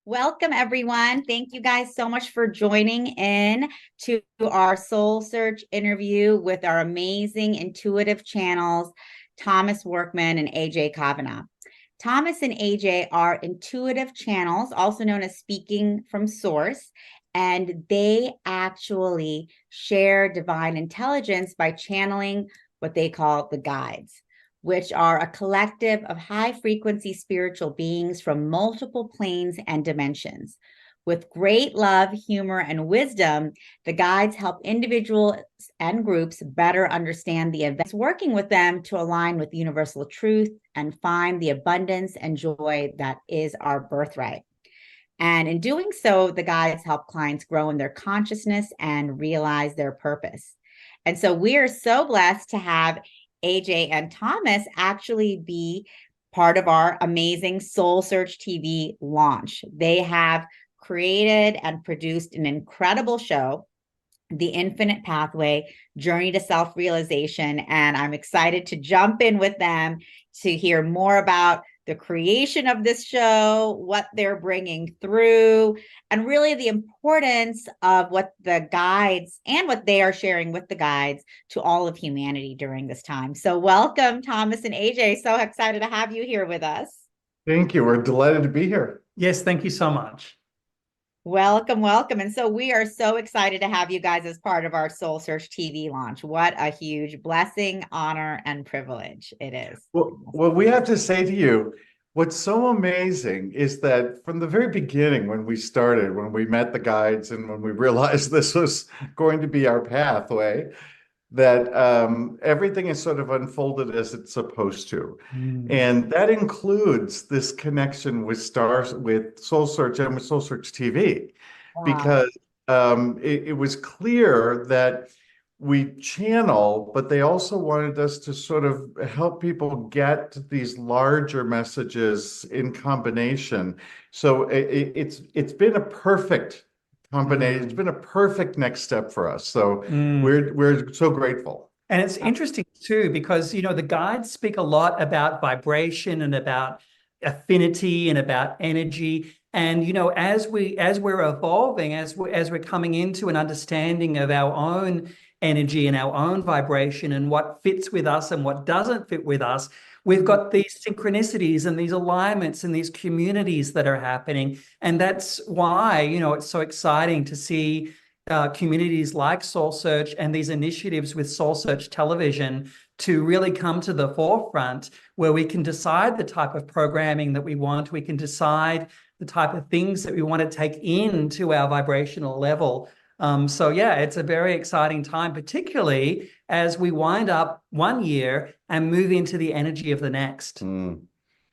Welcome, everyone. Thank you guys so much for joining in to our Soul Search interview with our amazing intuitive channels, Thomas Workman and AJ Cavanagh. Thomas and AJ are intuitive channels, also known as speaking from source, and they actually share divine intelligence by channeling what they call the guides, which are a collective of high-frequency spiritual beings from multiple planes and dimensions. With great love, humor, and wisdom, the guides help individuals and groups better understand the events, working with them to align with universal truth and find the abundance and joy that is our birthright. And in doing so, the guides help clients grow in their consciousness and realize their purpose. And so we are so blessed to have AJ and Thomas actually be part of our amazing Soul Search TV launch. They have created and produced an incredible show, The Infinite Pathway, Journey to Self-Realization. And I'm excited to jump in with them to hear more about the creation of this show, what they're bringing through, and really the importance of what the guides and what they are sharing with the guides to all of humanity during this time. So welcome, Thomas and AJ. So excited to have you here with us. Thank you. We're delighted to be here. Yes, thank you so much. Welcome, welcome. And so we are so excited to have you guys as part of our Soul Search TV launch. What a huge blessing, honor, and privilege it is. Well, we have to say to you, what's so amazing is that from the very beginning, when we started, when we met the guides and when we realized this was going to be our pathway, that everything is sort of unfolded as it's supposed to. And that includes this connection with Soul Search and with Soul Search TV. Wow. Because it was clear that we channel, but they also wanted us to sort of help people get these larger messages in combination. So it's been a perfect combination. It's been a perfect next step for us. So we're so grateful. And it's interesting too, because, you know, the guides speak a lot about vibration and about affinity and about energy. And, you know, as we're evolving, as we're coming into an understanding of our own energy and our own vibration and what fits with us and what doesn't fit with us, we've got these synchronicities and these alignments and these communities that are happening. And that's why, you know, it's so exciting to see communities like Soul Search and these initiatives with Soul Search Television to really come to the forefront, where we can decide the type of programming that we want. We can decide the type of things that we want to take into our vibrational level. So yeah, it's a very exciting time, particularly as we wind up one year and move into the energy of the next.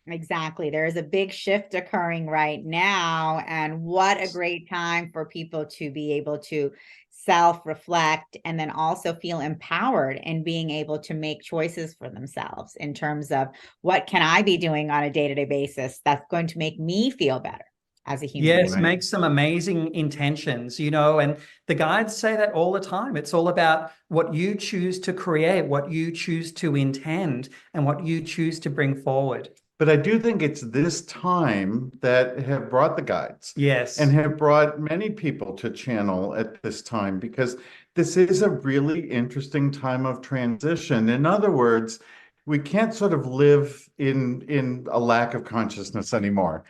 Exactly. There is a big shift occurring right now, and what a great time for people to be able to self-reflect and then also feel empowered in being able to make choices for themselves in terms of what can I be doing on a day-to-day basis that's going to make me feel better as a human being. Yes, make some amazing intentions, you know, and the guides say that all the time. It's all about what you choose to create, what you choose to intend, and what you choose to bring forward. But I do think it's this time that have brought the guides. Yes. And have brought many people to channel at this time, because this is a really interesting time of transition. In other words, we can't sort of live in a lack of consciousness anymore.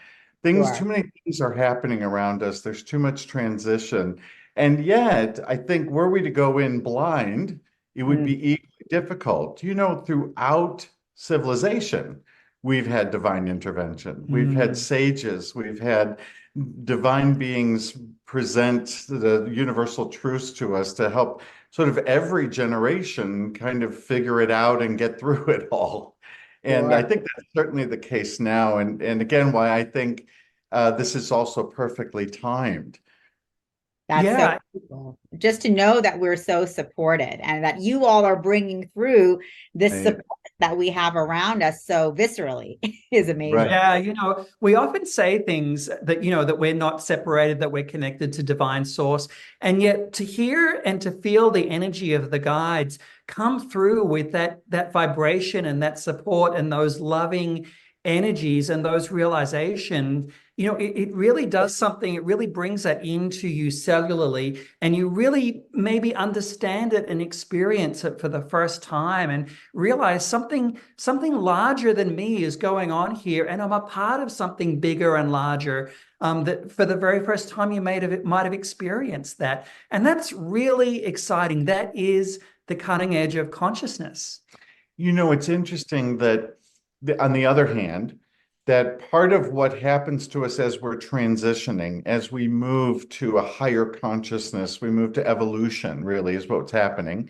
Too many things are happening around us. There's too much transition. And yet, I think were we to go in blind, it would be equally difficult. You know, throughout civilization, we've had divine intervention. We've had sages. We've had divine beings present the universal truths to us to help sort of every generation kind of figure it out and get through it all. And I think that's certainly the case now. And again, why I think this is also perfectly timed. That's so cool. Just to know that we're so supported and that you all are bringing through this support that we have around us so viscerally is amazing. Right. Yeah, you know, we often say things that, you know, that we're not separated, that we're connected to divine source. And yet to hear and to feel the energy of the guides come through with that vibration and that support and those loving energies and those realizations, it really does something. It really brings that into you cellularly, and you really maybe understand it and experience it for the first time and realize something larger than me is going on here, and I'm a part of something bigger and larger. That for the very first time you might have experienced that. And that's really exciting. That is the cutting edge of consciousness. It's interesting that on the other hand, that part of what happens to us as we're transitioning, as we move to a higher consciousness, we move to evolution, really is what's happening,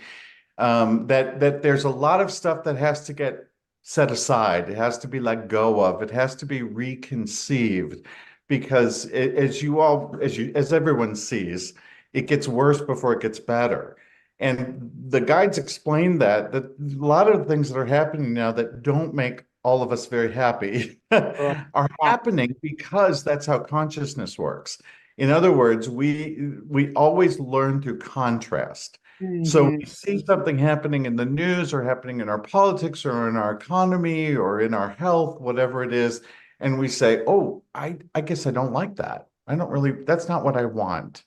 that there's a lot of stuff that has to get set aside. It has to be let go of. It has to be reconceived, because as everyone sees, it gets worse before it gets better. And the guides explain that a lot of the things that are happening now that don't make all of us very happy are happening because that's how consciousness works. In other words, we always learn through contrast. So we see something happening in the news or happening in our politics or in our economy or in our health, whatever it is, and we say, oh, I guess I don't like that. That's not what I want.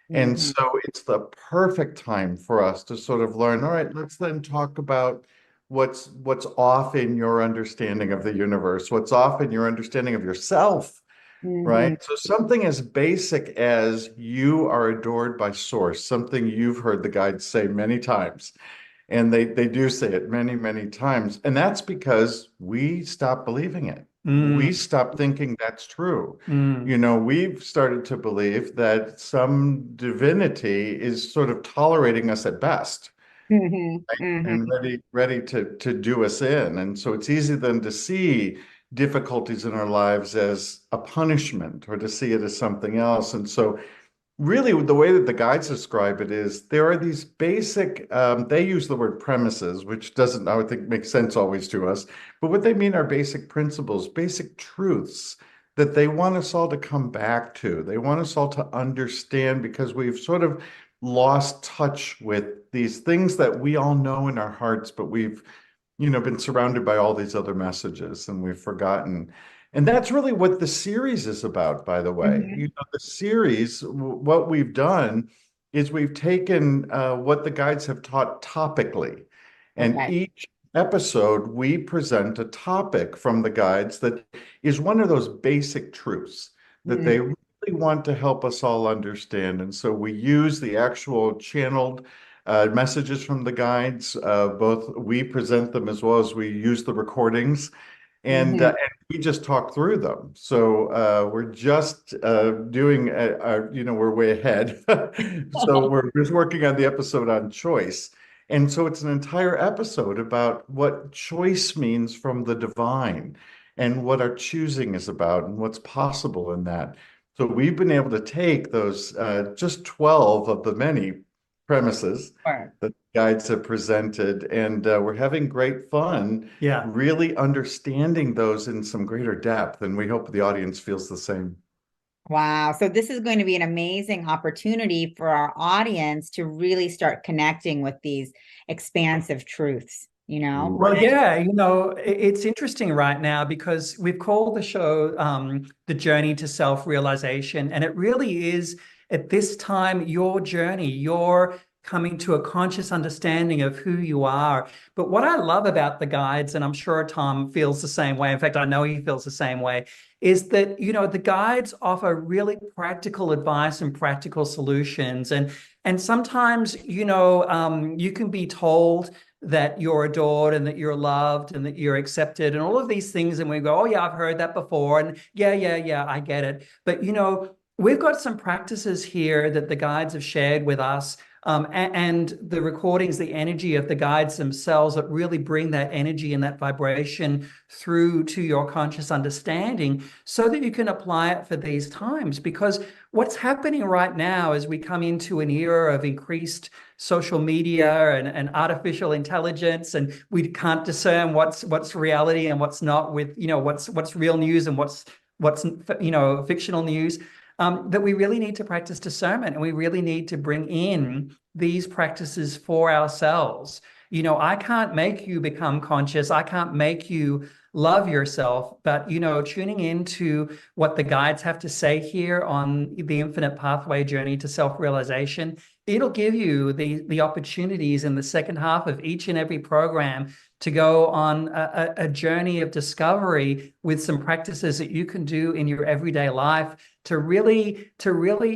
And so it's the perfect time for us to sort of learn, all right, let's then talk about what's off in your understanding of the universe, what's off in your understanding of yourself, right? So something as basic as you are adored by Source, something you've heard the guides say many times, and they do say it many, many times. And that's because we stopped believing it. We stopped thinking that's true. We've started to believe that some divinity is sort of tolerating us at best, right? And ready to do us in. And so it's easy then to see difficulties in our lives as a punishment or to see it as something else. And so really, the way that the guides describe it is there are these basic, they use the word premises, which doesn't, I would think, make sense always to us. But what they mean are basic principles, basic truths that they want us all to come back to. They want us all to understand, because we've sort of lost touch with these things that we all know in our hearts, but we've, been surrounded by all these other messages and we've forgotten. And that's really what the series is about, by the way. The series, what we've done is we've taken what the guides have taught topically. And each episode, we present a topic from the guides that is one of those basic truths that they really want to help us all understand. And so we use the actual channeled messages from the guides. Both we present them as well as we use the recordings. And we just talk through them. So we're just doing, we're way ahead. So we're just working on the episode on choice. And so it's an entire episode about what choice means from the divine and what our choosing is about and what's possible in that. So we've been able to take those just 12 of the many premises that the guides have presented, and we're having great fun really understanding those in some greater depth, and we hope the audience feels the same. Wow. So this is going to be an amazing opportunity for our audience to really start connecting with these expansive truths, Well, it's interesting right now because we've called the show The Journey to Self-Realization, and it really is at this time your journey, your coming to a conscious understanding of who you are. But what I love about the guides, and I'm sure Tom feels the same way, in fact, I know he feels the same way, is that, the guides offer really practical advice and practical solutions. And sometimes, you can be told that you're adored and that you're loved and that you're accepted and all of these things. And we go, oh yeah, I've heard that before. And yeah, I get it. But, we've got some practices here that the guides have shared with us, and the recordings, the energy of the guides themselves that really bring that energy and that vibration through to your conscious understanding so that you can apply it for these times. Because what's happening right now as we come into an era of increased social media and artificial intelligence, and we can't discern what's reality and what's not, with what's real news and what's fictional news. That we really need to practice discernment, and we really need to bring in these practices for ourselves. I can't make you become conscious. I can't make you love yourself. But, tuning into what the guides have to say here on the Infinite Pathway Journey to Self-Realization, it'll give you the opportunities in the second half of each and every program to go on a journey of discovery with some practices that you can do in your everyday life to really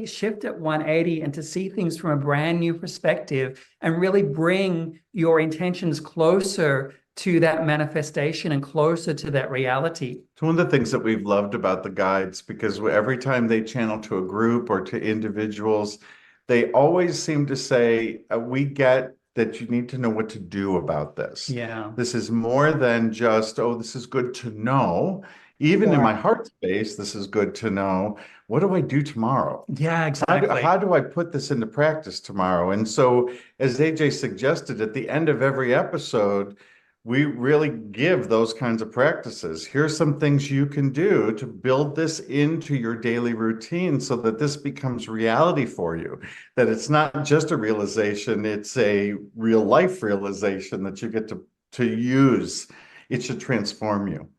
shift at 180 and to see things from a brand new perspective and really bring your intentions closer to that manifestation and closer to that reality. It's one of the things that we've loved about the guides, because every time they channel to a group or to individuals, they always seem to say, we get that you need to know what to do about this. Yeah. This is more than just, oh, this is good to know. Even in my heart space, this is good to know. What do I do tomorrow? Yeah, exactly. How do I put this into practice tomorrow? And so, as AJ suggested, at the end of every episode, we really give those kinds of practices. Here's some things you can do to build this into your daily routine so that this becomes reality for you, that it's not just a realization, it's a real life realization that you get to use. It should transform you.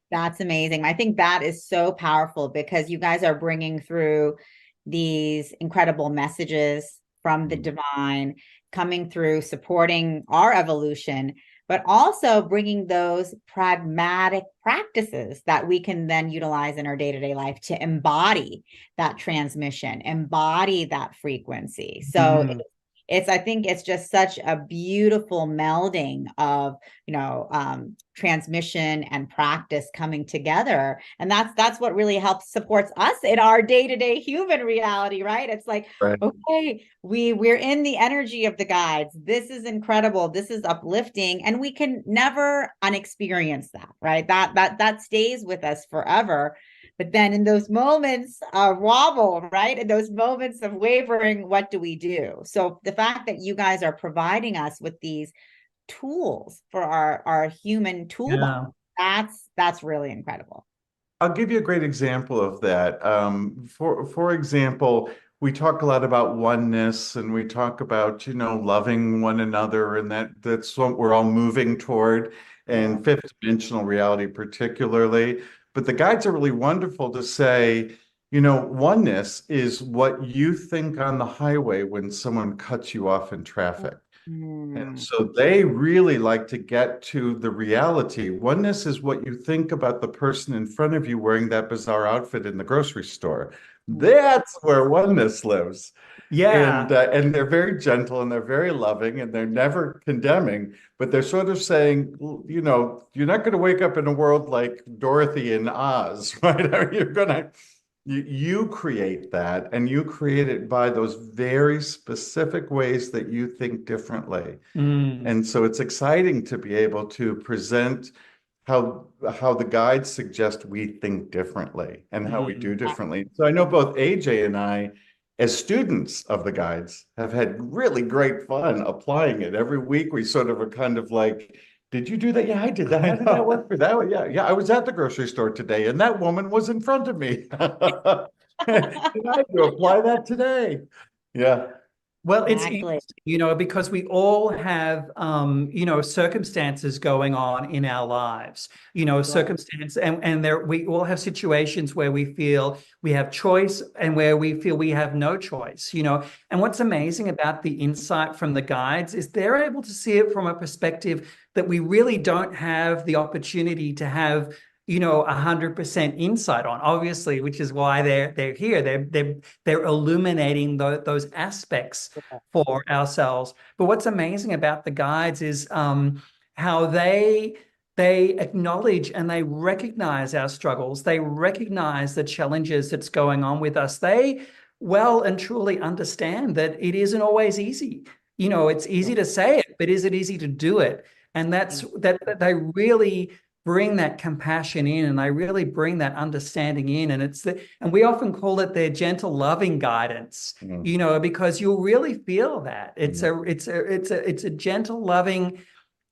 That's amazing. I think that is so powerful because you guys are bringing through these incredible messages from the divine, coming through, supporting our evolution, but also bringing those pragmatic practices that we can then utilize in our day-to-day life to embody that transmission, embody that frequency. So I think it's just such a beautiful melding of, transmission and practice coming together. And that's what really helps supports us in our day-to-day human reality, right? It's like, right. Okay, we're in the energy of the guides. This is incredible. This is uplifting. And we can never unexperience that, right? That stays with us forever. But then in those moments of wobble, right? In those moments of wavering, what do we do? So the fact that you guys are providing us with these tools for our human toolbox, that's really incredible. I'll give you a great example of that. For example, we talk a lot about oneness and we talk about, loving one another, and that's what we're all moving toward, and fifth dimensional reality particularly. But the guides are really wonderful to say, oneness is what you think on the highway when someone cuts you off in traffic. And so they really like to get to the reality. Oneness is what you think about the person in front of you wearing that bizarre outfit in the grocery store. That's where oneness lives. Yeah. And they're very gentle and they're very loving and they're never condemning, but they're sort of saying, you're not going to wake up in a world like Dorothy in Oz, right? You create that, and you create it by those very specific ways that you think differently. And so it's exciting to be able to present how the guides suggest we think differently and how we do differently. So I know both AJ and I, as students of the guides, have had really great fun applying it. Every week we sort of are kind of like, did you do that? Yeah, I did that. How did that work for that? Yeah. I was at the grocery store today and that woman was in front of me. And I had to apply that today. Yeah. Well, it's interesting, because we all have, circumstances going on in our lives, circumstance, and we all have situations where we feel we have choice and where we feel we have no choice, and what's amazing about the insight from the guides is they're able to see it from a perspective that we really don't have the opportunity to have 100% insight on, obviously, which is why they're here. They're illuminating those aspects for ourselves. But what's amazing about the guides is how they acknowledge and they recognize our struggles. They recognize the challenges that's going on with us. They well and truly understand that it isn't always easy. It's easy to say it, but is it easy to do it? And that they really bring that compassion in, and they really bring that understanding in, and and we often call it their gentle, loving guidance. Because you'll really feel that it's a gentle, loving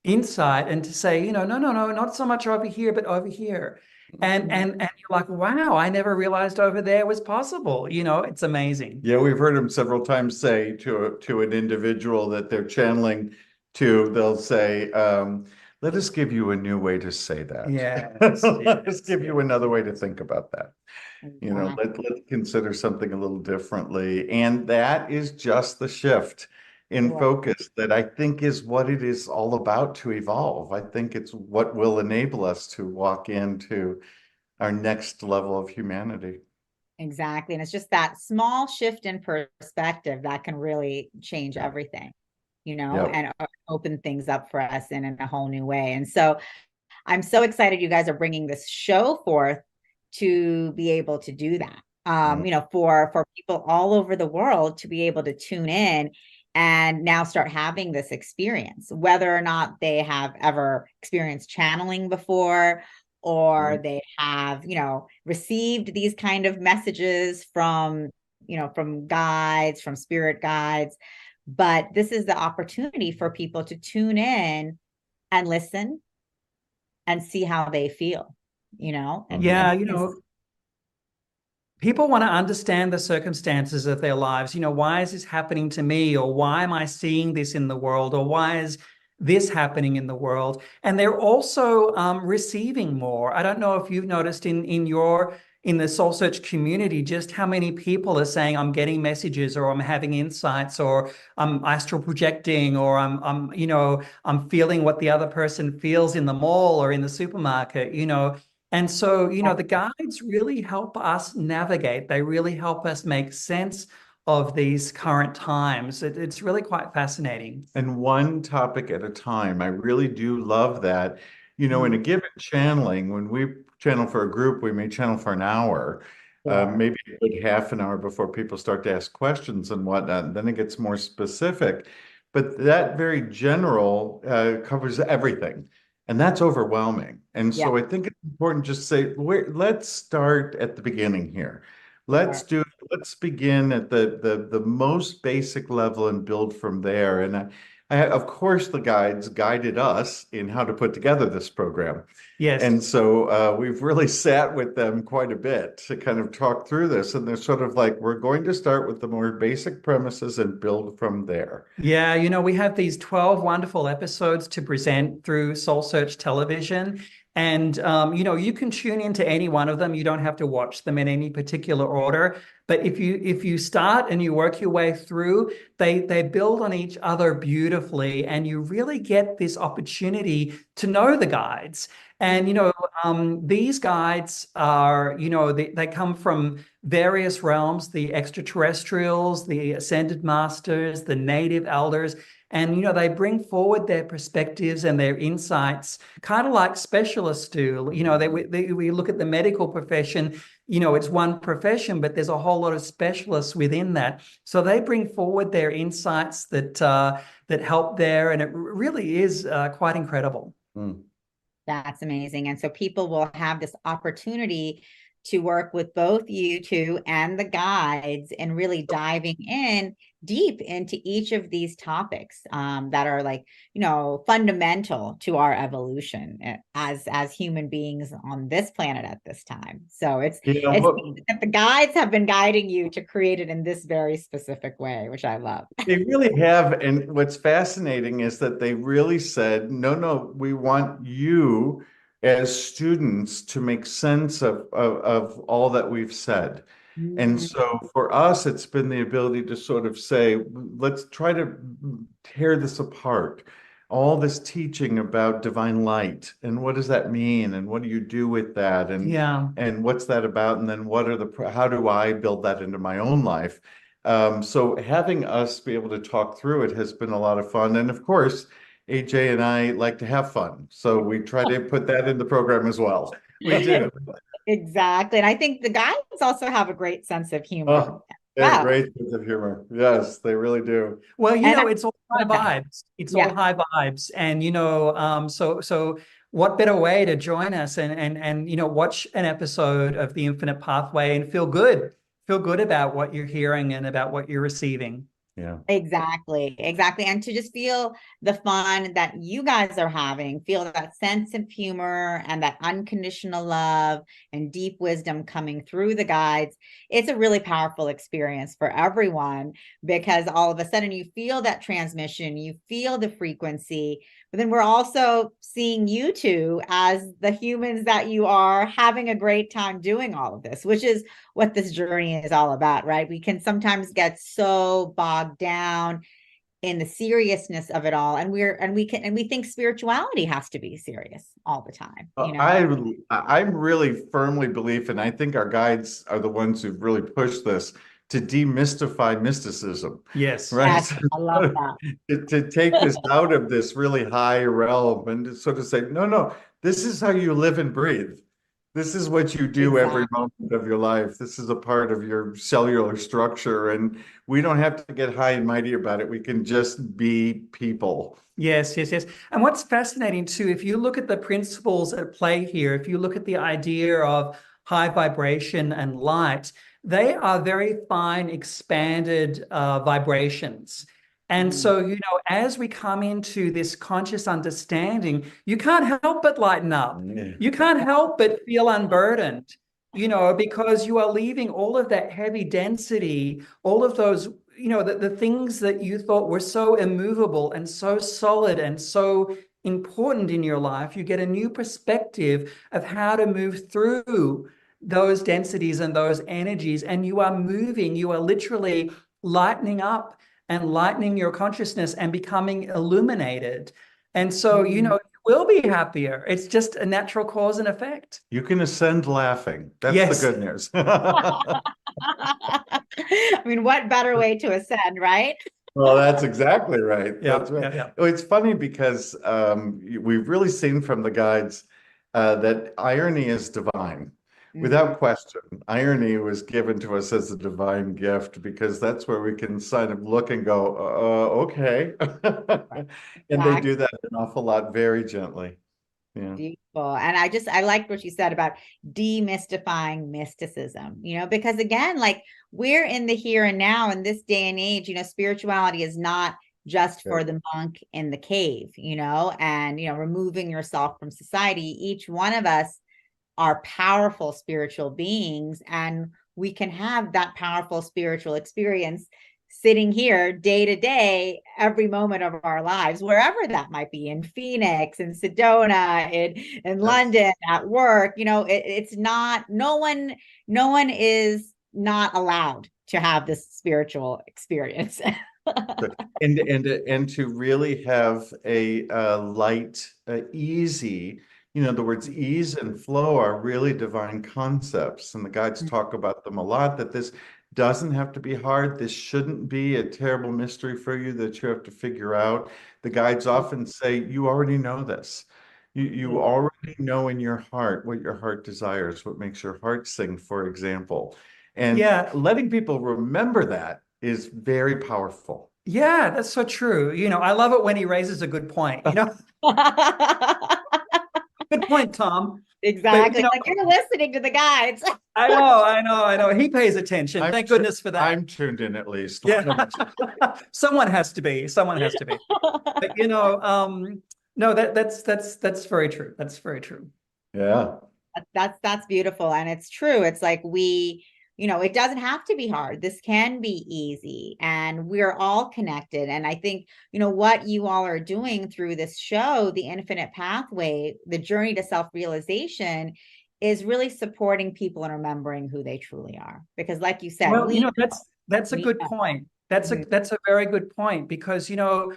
insight, and to say, no, not so much over here, but over here, and you're like, wow, I never realized over there was possible. It's amazing. Yeah, we've heard him several times say to an individual that they're channeling to, they'll say, let us give you a new way to say that. Yes, Let us yes, give you yes. another way to think about that. You know, Exactly. let's consider something a little differently. And that is just the shift in Right. focus that I think is what it is all about to evolve. I think it's what will enable us to walk into our next level of humanity. Exactly. And it's just that small shift in perspective that can really change Yeah. everything, Yep. and open things up for us in a whole new way. And so I'm so excited you guys are bringing this show forth to be able to do that. Yeah. For people all over the world to be able to tune in and now start having this experience, whether or not they have ever experienced channeling before, or Right. they have, received these kind of messages from guides, from spirit guides. But this is the opportunity for people to tune in and listen and see how they feel, Yeah, and people want to understand the circumstances of their lives. Why is this happening to me? Or why am I seeing this in the world? Or why is this happening in the world? And they're also receiving more. I don't know if you've noticed in the Soul Search community, just how many people are saying, I'm getting messages, or I'm having insights, or I'm astral projecting, or I'm feeling what the other person feels in the mall or in the supermarket. And so, the guides really help us navigate. They really help us make sense of these current times. It's really quite fascinating. And one topic at a time. I really do love that. You know, in a Mhm. given channeling, when we channel for a group, we may channel for an hour, Sure. maybe a good half an hour before people start to ask questions and whatnot. And then it gets more specific. But that very general covers everything. And that's overwhelming. And Yeah, so I think it's important just to say, let's start at the beginning here. Let's sure. do let's begin at the most basic level and build from there. And of course, the guides guided us in how to put together this program. Yes. And so we've really sat with them quite a bit to kind of talk through this. And they're sort of like, we're going to start with the more basic premises and build from there. Yeah, we have these 12 wonderful episodes to present through Soul Search Television. And, you can tune into any one of them. You don't have to watch them in any particular order. But if you start and you work your way through, they build on each other beautifully. And you really get this opportunity to know the guides. And, these guides are, they come from various realms, the extraterrestrials, the ascended masters, the native elders. And, they bring forward their perspectives and their insights, kind of like specialists do. We look at the medical profession, it's one profession, but there's a whole lot of specialists within that. So they bring forward their insights that help there. And it really is quite incredible. Mm. That's amazing. And so people will have this opportunity to work with both you two and the guides and really diving in deep into each of these topics that are like, fundamental to our evolution as human beings on this planet at this time. So Yeah, it's what, that the guides have been guiding you to create it in this very specific way, which I love. they really have. And what's fascinating is that they really said, no, no, we want you as students to make sense of all that we've said. And Mhm. so for us, it's been the ability to sort of say, let's try to tear this apart. All this teaching about divine light and what does that mean? And what do you do with that? Yeah. And what's that about? And then how do I build that into my own life? So having us be able to talk through it has been a lot of fun. And of course, AJ and I like to have fun. So we try to put that in the program as well. We do. Exactly. And I think the guys also have a great sense of humor. Oh, yeah, Wow. great sense of humor. Yes, they really do. Well, And I it's all high love that. vibes. It's all Yeah. high vibes. And so what better way to join us and watch an episode of The Infinite Pathway and feel good. Feel good about what you're hearing and about what you're receiving. Yeah. Exactly. Exactly. And to just feel the fun that you guys are having, feel that sense of humor and that unconditional love and deep wisdom coming through the guides. It's a really powerful experience for everyone because all of a sudden you feel that transmission, you feel the frequency, but then we're also seeing you two as the humans that you are, having a great time doing all of this, which is what this journey is all about, right? We can sometimes get so bogged down in the seriousness of it all, and we think spirituality has to be serious all the time, you know. I'm really firmly believe, and I think our guides are the ones who've really pushed this to demystify mysticism. Yes. Right. Yes, I love that. To take this out of this really high realm and to sort of say, no, this is how you live and breathe. This is what you do every moment of your life. This is a part of your cellular structure, and we don't have to get high and mighty about it. We can just be people. Yes. And what's fascinating too, if you look at the principles at play here, if you look at the idea of high vibration and light, they are very fine, expanded vibrations. And so, you know, as we come into this conscious understanding, you can't help but lighten up. You can't help but feel unburdened, you know, because you are leaving all of that heavy density, all of those, you know, the things that you thought were so immovable and so solid and so important in your life. You get a new perspective of how to move through those densities and those energies, and you are moving, you are literally lightening up and lightening your consciousness and becoming illuminated. And so, you know, you will be happier. It's just a natural cause and effect. You can ascend laughing. That's Yes. the good news. I mean, what better way to ascend, right? Well, that's exactly right. Yeah, That's right. yeah. It's funny because we've really seen from the guides that irony is divine. Without question, irony was given to us as a divine gift because that's where we can kind of look and go, okay. And they do that an awful lot very gently. Yeah. Beautiful. And I liked what you said about demystifying mysticism, you know, because again, like we're in the here and now in this day and age, you know, spirituality is not just for the monk in the cave, you know, and, you know, removing yourself from society. Each one of us are powerful spiritual beings, and we can have that powerful spiritual experience sitting here day to day, every moment of our lives, wherever that might be, in Phoenix, in Sedona, in London, at work. You know, it's not, no one is not allowed to have this spiritual experience. and to really have a light, easy, you know, the words ease and flow are really divine concepts, and the guides talk about them a lot, that this doesn't have to be hard. This shouldn't be a terrible mystery for you that you have to figure out. The guides often say, you already know this. You already know in your heart what your heart desires, what makes your heart sing, for example. And letting people remember that is very powerful. Yeah, that's so true. You know, I love it when he raises a good point, you know. Good point, Tom. Exactly. But, you know, like you're listening to the guides. I know. He pays attention. Thank goodness for that. I'm tuned in at least. Yeah. Someone has to be. But you know, no, that's very true. That's very true. Yeah. That's beautiful. And it's true. It's like you know, it doesn't have to be hard. This can be easy, and we're all connected. And I think, you know, what you all are doing through this show, The Infinite Pathway, the journey to self-realization, is really supporting people and remembering who they truly are. Because like you said, well, you know, that's a good point. That's a very good point, because, you know,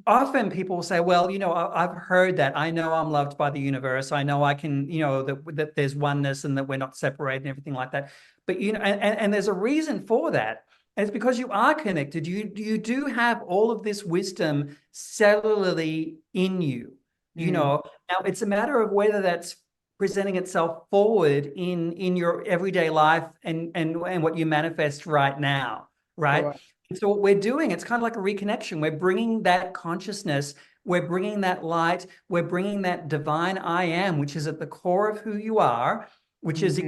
often people will say, well, you know, I've heard that. I know I'm loved by the universe. I know I can, you know, that there's oneness and that we're not separated and everything like that. But, you know, and there's a reason for that. And it's because you are connected. You do have all of this wisdom cellularly in you, you know. Now, it's a matter of whether that's presenting itself forward in your everyday life and what you manifest right now, right? Sure. So what we're doing, it's kind of like a reconnection. We're bringing that consciousness, we're bringing that light, we're bringing that divine I am, which is at the core of who you are, which has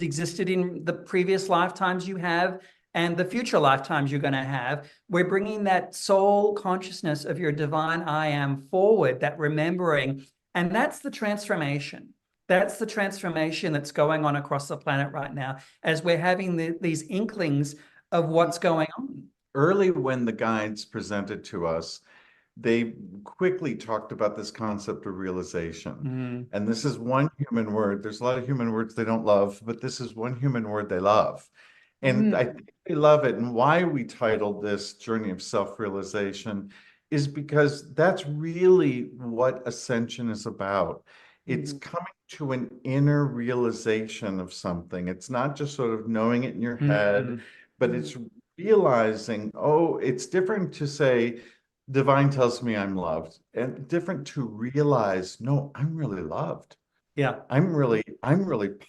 existed in the previous lifetimes you have and the future lifetimes you're going to have. We're bringing that soul consciousness of your divine I am forward, that remembering, and that's the transformation. That's the transformation that's going on across the planet right now, as we're having these inklings of what's going on. Early when the guides presented to us, they quickly talked about this concept of realization. And this is one human word. There's a lot of human words they don't love, but this is one human word they love. And I think they love it. And why we titled this Journey of Self-Realization is because that's really what Ascension is about. It's coming to an inner realization of something. It's not just sort of knowing it in your head, but it's realizing, oh, it's different to say, divine tells me I'm loved, and different to realize, no, I'm really loved. Yeah. I'm really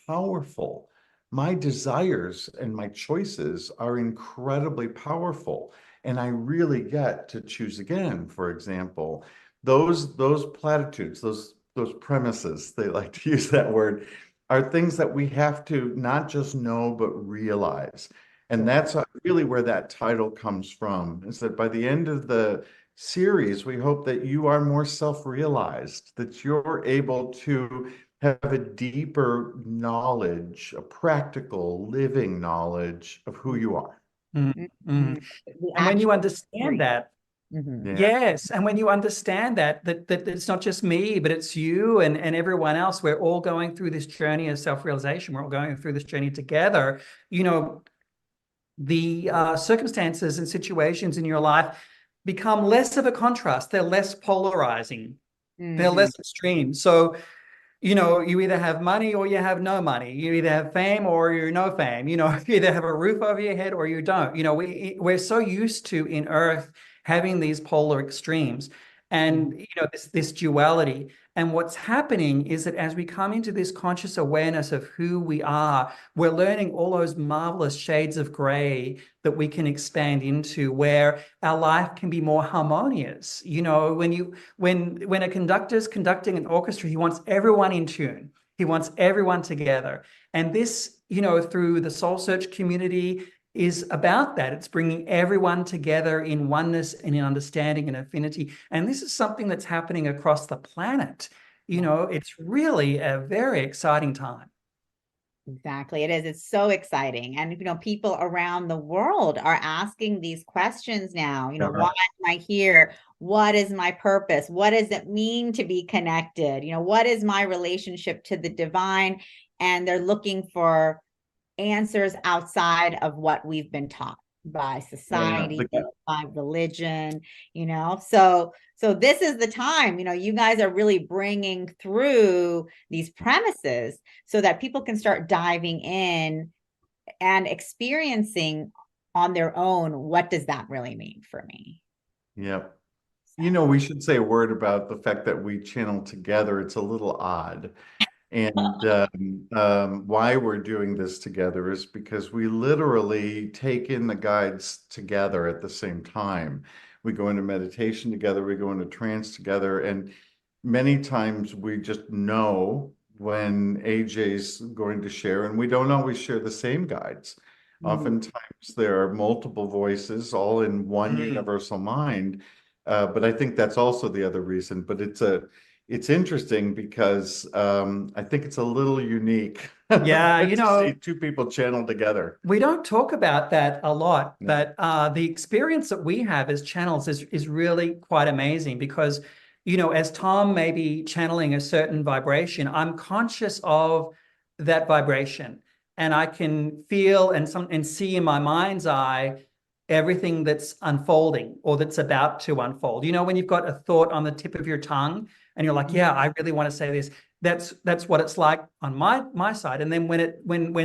powerful. My desires and my choices are incredibly powerful. And I really get to choose again, for example. Those platitudes, those premises, they like to use that word, are things that we have to not just know, but realize. And that's really where that title comes from, is that by the end of the series, we hope that you are more self-realized, that you're able to have a deeper knowledge, a practical living knowledge of who you are. And when you understand that, yes, and when you understand that it's not just me, but it's you and everyone else, we're all going through this journey of self-realization. We're all going through this journey together. You know, the circumstances and situations in your life become less of a contrast. They're less polarizing. They're less extreme. So, you know, you either have money or you have no money. You either have fame or you're no fame. You know, you either have a roof over your head or you don't. You know, we're so used to in Earth having these polar extremes and, you know, this duality. And what's happening is that as we come into this conscious awareness of who we are, we're learning all those marvelous shades of gray that we can expand into, where our life can be more harmonious. You know, when a conductor's conducting an orchestra, he wants everyone in tune. He wants everyone together. And this, you know, through the Soul Search community is about that. It's bringing everyone together in oneness and in understanding and affinity. And this is something that's happening across the planet. You know, it's really a very exciting time. Exactly. It is. It's so exciting. And, you know, people around the world are asking these questions now. You know, why am I here? What is my purpose? What does it mean to be connected? You know, what is my relationship to the divine? And they're looking for answers outside of what we've been taught by society, by religion, you know. So this is the time, you know, you guys are really bringing through these premises so that people can start diving in and experiencing on their own, what does that really mean for me? Yep. You know, we should say a word about the fact that we channel together. It's a little odd. And why we're doing this together is because we literally take in the guides together at the same time. We go into meditation together, we go into trance together, and many times we just know when AJ's going to share, and we don't always share the same guides. Oftentimes there are multiple voices all in one universal mind, but I think that's also the other reason. But it's interesting because I think it's a little unique. Yeah, you know, see two people channel together. We don't talk about that a lot, but the experience that we have as channels is really quite amazing because, you know, as Tom may be channeling a certain vibration, I'm conscious of that vibration, and I can feel and see in my mind's eye everything that's unfolding or that's about to unfold. You know, when you've got a thought on the tip of your tongue and you're like, yeah, I really want to say this. That's what it's like on my side. And then when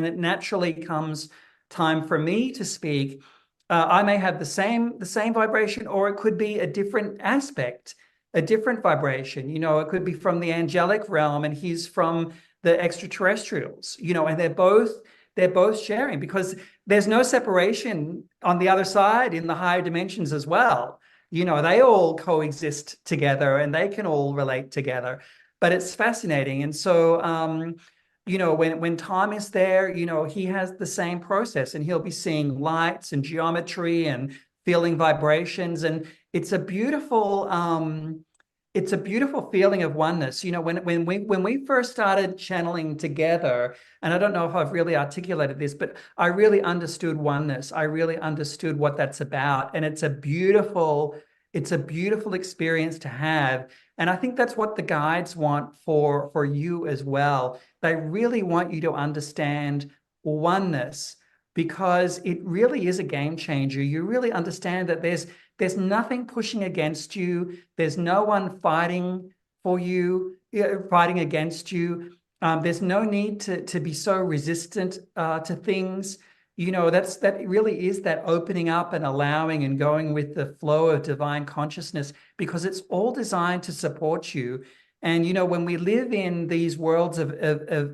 it naturally comes time for me to speak, I may have the same vibration, or it could be a different aspect, a different vibration. You know, it could be from the angelic realm and he's from the extraterrestrials, you know, and they're both sharing because there's no separation on the other side in the higher dimensions as well. You know, they all coexist together and they can all relate together, but it's fascinating. And so, you know, when Tom is there, you know, he has the same process and he'll be seeing lights and geometry and feeling vibrations. And it's a beautiful feeling of oneness. You know, when we first started channeling together, and I don't know if I've really articulated this, but I really understood oneness. I really understood what that's about. And it's a beautiful It's a beautiful experience to have. And I think that's what the guides want for you as well. They really want you to understand oneness, because it really is a game changer. You really understand that there's nothing pushing against you. There's no one fighting for you, fighting against you. There's no need to be so resistant to things. That really is that opening up and allowing and going with the flow of divine consciousness, because it's all designed to support you. And, when we live in these worlds of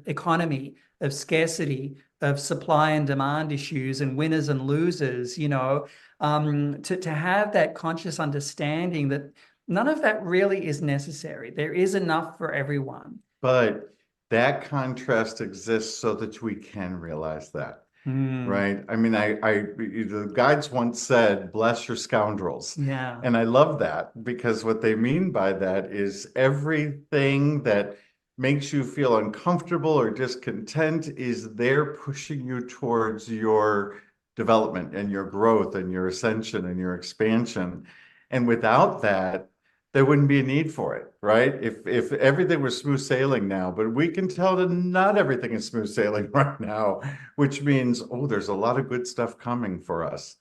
economy, of scarcity, of supply and demand issues and winners and losers, to have that conscious understanding that none of that really is necessary. There is enough for everyone. But that contrast exists so that we can realize that. Right. I mean, the guides once said, bless your scoundrels. Yeah. And I love that, because what they mean by that is everything that makes you feel uncomfortable or discontent is there pushing you towards your development and your growth and your ascension and your expansion. And without that, there wouldn't be a need for it, right? If everything was smooth sailing now, but we can tell that not everything is smooth sailing right now, which means, oh, there's a lot of good stuff coming for us.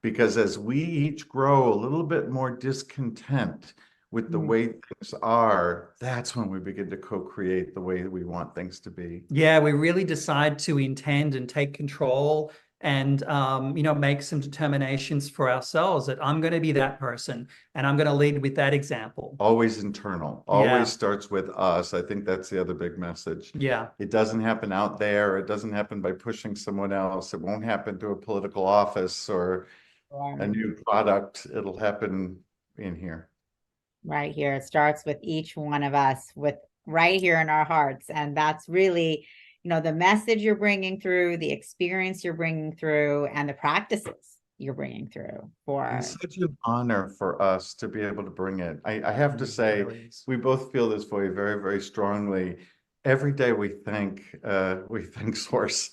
Because as we each grow a little bit more discontent with the way things are, that's when we begin to co-create the way that we want things to be. Yeah, we really decide to intend and take control and make some determinations for ourselves that I'm going to be that person and I'm going to lead with that example. Always internal, always starts with us. I think that's the other big message. Yeah. It doesn't happen out there. It doesn't happen by pushing someone else. It won't happen to a political office or a new product. It'll happen in here. Right here. It starts with each one of us, with right here in our hearts. And that's really, the message you're bringing through, the experience you're bringing through, and the practices you're bringing through. It's such an honor for us to be able to bring it. I have to say, we both feel this way very, very strongly. Every day we thank Source,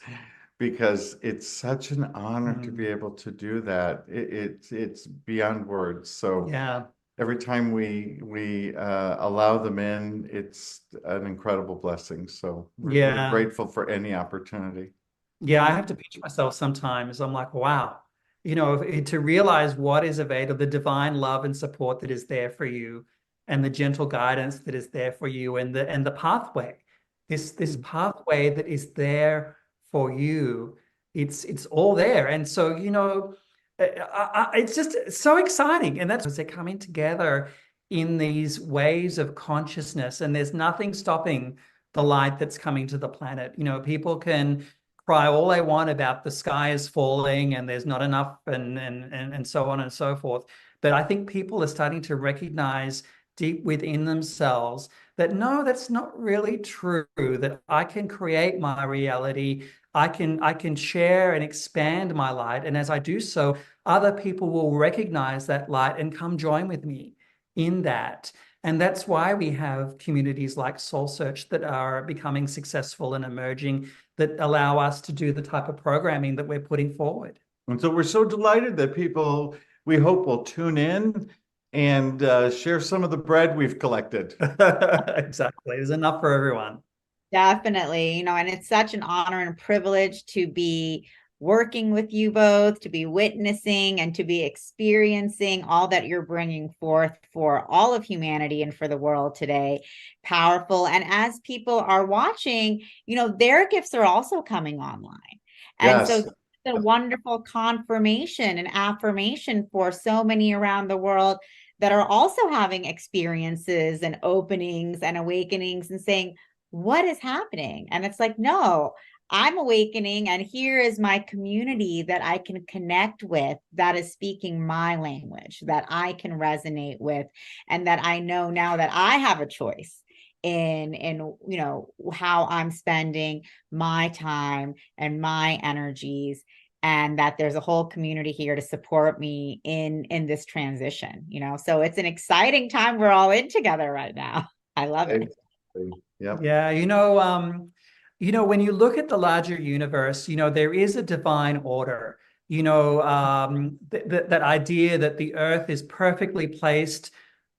because it's such an honor to be able to do that. It's beyond words. So yeah. Every time we allow them in, it's an incredible blessing. So we're grateful for any opportunity. Yeah, I have to pinch myself sometimes. I'm like, wow, to realize what is available, the divine love and support that is there for you, and the gentle guidance that is there for you, and the pathway, this pathway that is there for you. It's all there. And so, it's just so exciting. And that's because they're coming together in these waves of consciousness, and there's nothing stopping the light that's coming to the planet. People can cry all they want about the sky is falling and there's not enough and so on and so forth. But I think people are starting to recognize deep within themselves that no, that's not really true, that I can create my reality. I can share and expand my light. And as I do so, other people will recognize that light and come join with me in that. And that's why we have communities like Soul Search that are becoming successful and emerging, that allow us to do the type of programming that we're putting forward. And so we're so delighted that people, we hope, will tune in and share some of the bread we've collected. Exactly. There's enough for everyone. Definitely, and it's such an honor and a privilege to be working with you both, to be witnessing and to be experiencing all that you're bringing forth for all of humanity and for the world today. Powerful. And as people are watching, their gifts are also coming online. And so it's a wonderful confirmation and affirmation for so many around the world that are also having experiences and openings and awakenings and saying, what is happening? And it's like, no, I'm awakening, and here is my community that I can connect with, that is speaking my language, that I can resonate with, and that I know now that I have a choice in how I'm spending my time and my energies, and that there's a whole community here to support me in this transition. So it's an exciting time we're all in together right now. I love it. Yep. Yeah, when you look at the larger universe, there is a divine order that idea that the Earth is perfectly placed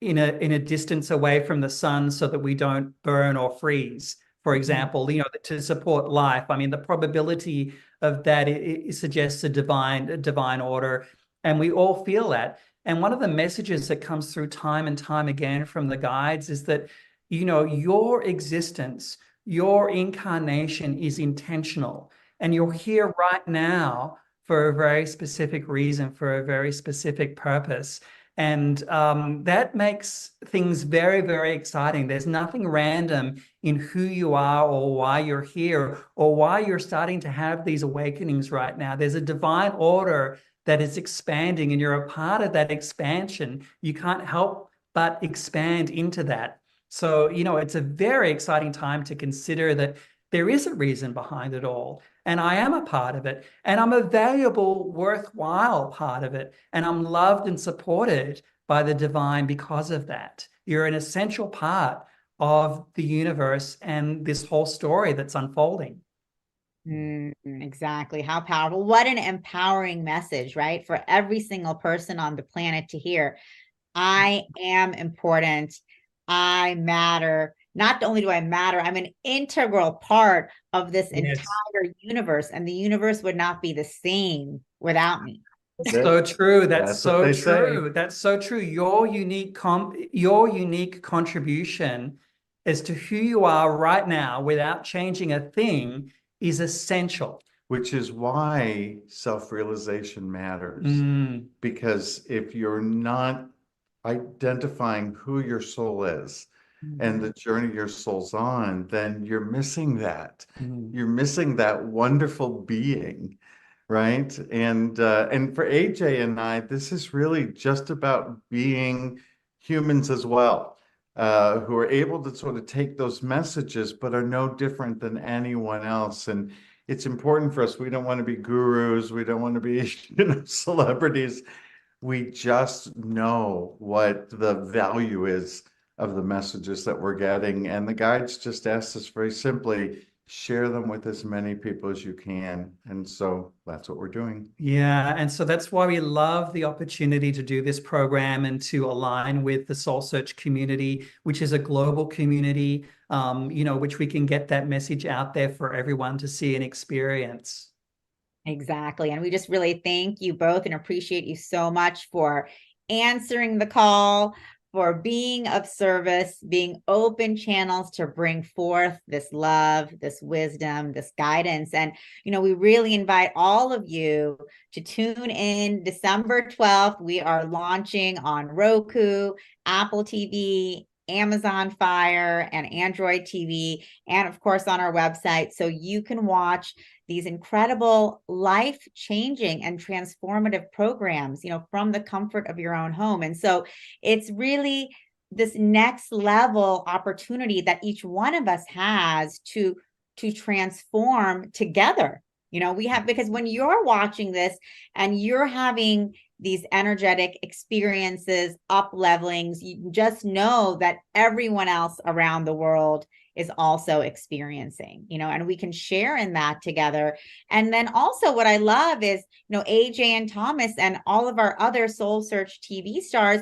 in a distance away from the sun so that we don't burn or freeze, for example, to support life. I mean, the probability of that it suggests a divine order, and we all feel that. And one of the messages that comes through time and time again from the guides is that, your existence, your incarnation is intentional, and you're here right now for a very specific reason, for a very specific purpose. And that makes things very, very exciting. There's nothing random in who you are or why you're here or why you're starting to have these awakenings right now. There's a divine order that is expanding, and you're a part of that expansion. You can't help but expand into that. So, it's a very exciting time to consider that there is a reason behind it all. And I am a part of it. And I'm a valuable, worthwhile part of it. And I'm loved and supported by the divine because of that. You're an essential part of the universe and this whole story that's unfolding. Exactly. How powerful. What an empowering message, right? For every single person on the planet to hear. I am important. I matter. Not only do I matter, I'm an integral part of this entire universe, and the universe would not be the same without me. So true. That's so true. That's so true. Your unique contribution as to who you are right now without changing a thing is essential. Which is why self-realization matters. Because if you're not identifying who your soul is, and the journey your soul's on, then you're missing that. You're missing that wonderful being, right? And for AJ and I, this is really just about being humans as well, who are able to sort of take those messages, but are no different than anyone else. And it's important for us. We don't want to be gurus. We don't want to be, celebrities. We just know what the value is of the messages that we're getting. And the guides just asked us very simply, share them with as many people as you can. And so that's what we're doing. Yeah. And so that's why we love the opportunity to do this program and to align with the Soul Search community, which is a global community, which we can get that message out there for everyone to see and experience. Exactly. And we just really thank you both and appreciate you so much for answering the call, for being of service, being open channels to bring forth this love, this wisdom, this guidance. And, we really invite all of you to tune in December 12th. We are launching on Roku, Apple TV, Amazon Fire, and Android TV, and of course on our website, so you can watch these incredible life-changing and transformative programs, from the comfort of your own home. And so it's really this next level opportunity that each one of us has to transform together. Because when you're watching this and you're having these energetic experiences, up levelings, you just know that everyone else around the world is also experiencing, and we can share in that together. And then also what I love is, AJ and Thomas and all of our other Soul Search TV stars,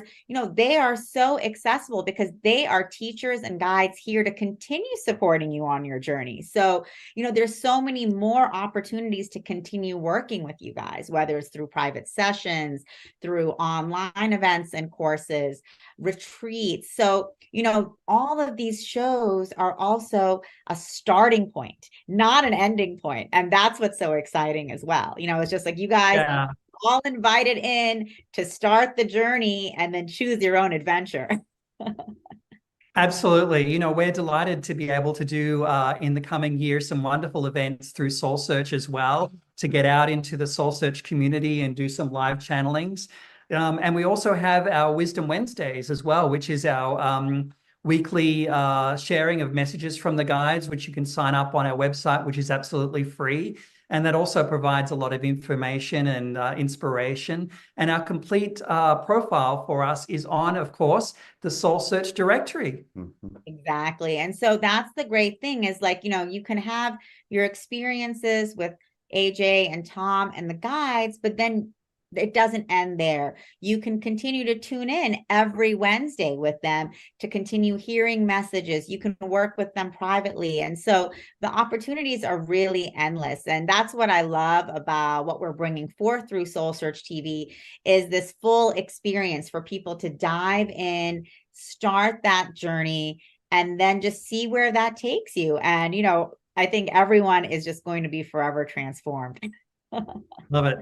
they are so accessible because they are teachers and guides here to continue supporting you on your journey. So, there's so many more opportunities to continue working with you guys, whether it's through private sessions, through online events and courses, retreats. So, all of these shows are also a starting point, not an ending point. And that's what's so exciting as well. It's just like you guys are all invited in to start the journey and then choose your own adventure. Absolutely. We're delighted to be able to do in the coming year some wonderful events through Soul Search as well, to get out into the Soul Search community and do some live channelings. And we also have our Wisdom Wednesdays as well, which is our weekly sharing of messages from the guides, which you can sign up on our website, which is absolutely free. And that also provides a lot of information and inspiration. And our complete profile for us is on, of course, the Soul Search directory. Exactly. And so that's the great thing is you can have your experiences with AJ and Tom and the guides, but then it doesn't end there. You can continue to tune in every Wednesday with them to continue hearing messages. You can work with them privately. And so the opportunities are really endless. And that's what I love about what we're bringing forth through Soul Search TV is this full experience for people to dive in, start that journey, and then just see where that takes you. And, you know, I think everyone is just going to be forever transformed. Love it.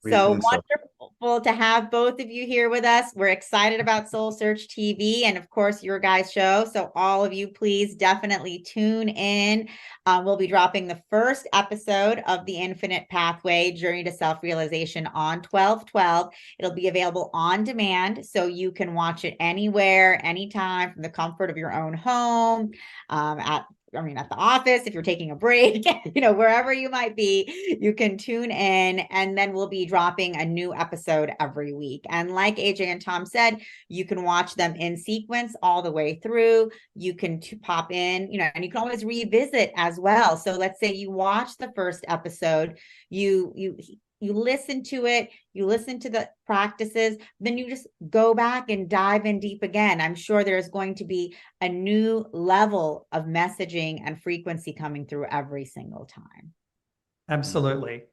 So wonderful to have both of you here with us. We're excited about Soul Search TV and, of course, your guys' show. So all of you, please definitely tune in. We'll be dropping the first episode of The Infinite Pathway, Journey to Self-Realization on 12/12. It'll be available on demand, so you can watch it anywhere, anytime, from the comfort of your own home, at the office, if you're taking a break, you know, wherever you might be, you can tune in, and then we'll be dropping a new episode every week. And like AJ and Tom said, you can watch them in sequence all the way through. You can pop in, you know, and you can always revisit as well. So let's say you watch the first episode, you listen to it, you listen to the practices, then you just go back and dive in deep again. I'm sure there's going to be a new level of messaging and frequency coming through every single time. Absolutely.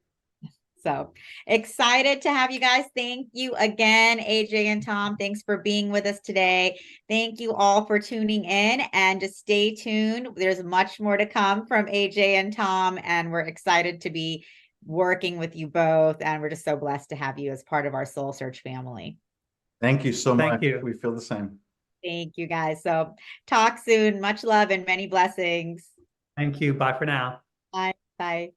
So excited to have you guys. Thank you again, AJ and Tom. Thanks for being with us today. Thank you all for tuning in, and just stay tuned. There's much more to come from AJ and Tom, and we're excited to be working with you both, and we're just so blessed to have you as part of our Soul Search family. Thank you so much. Thank you. We feel the same. Thank you, guys. So talk soon. Much love and many blessings. Thank you. Bye for now. Bye. Bye.